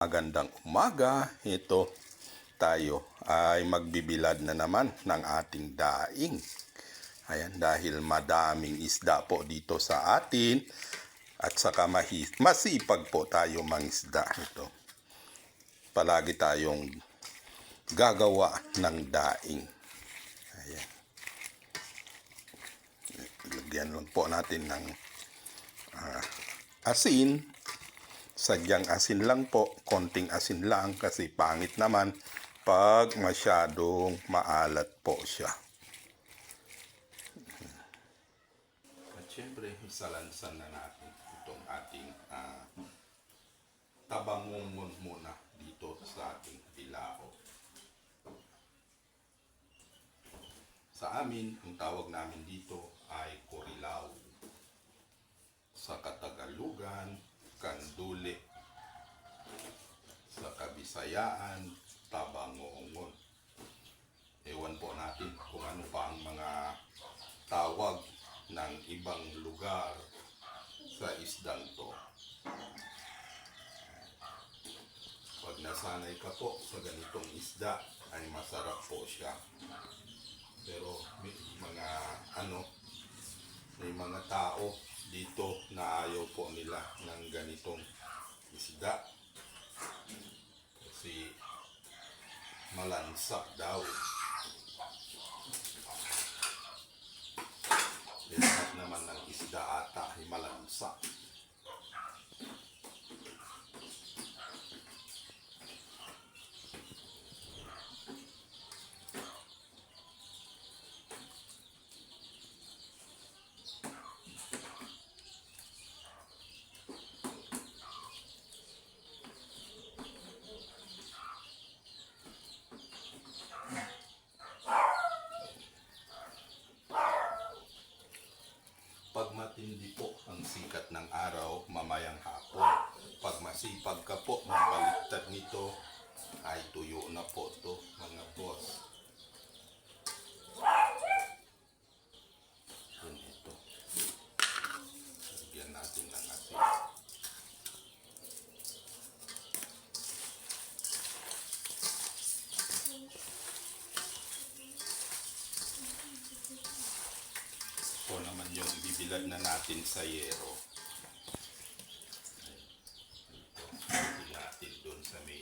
Magandang umaga. Ito tayo ay magbibilad na naman ng ating daing. Ayan, dahil madaming isda po dito sa atin at saka masipag po tayo mangisda. Ito. Palagi tayong gagawa ng daing. Ayan. Lagyan lang po natin ng asin. Sadyang asin lang po, konting asin lang kasi pangit naman pag masyadong maalat po siya. At syempre, isalansan na natin itong ating tabangongon muna dito sa ating bilao. Sa amin, ang tawag namin dito ay korilaw. Sa Katagalugan, kanduli. Sa Kabisayaan, tabangongon. Ewan po natin kung ano pa ang mga tawag ng ibang lugar sa isdang to. Pag nasanay ka po sa ganitong isda, ay masarap po siya. Pero may mga tao dito na ayaw po nila ng ganitong isda kasi malansa daw. Lahat naman ng isda ata ay malansa. Pag matindi po ang sikat ng araw, mamayang hapon. Pag masipag ka po, magbaliktad nito, ay tuyo na po to mga boss. Yun ito. Lagyan natin ng asin. Ito naman yung bibilad na natin sa yero. Ito natin doon sa may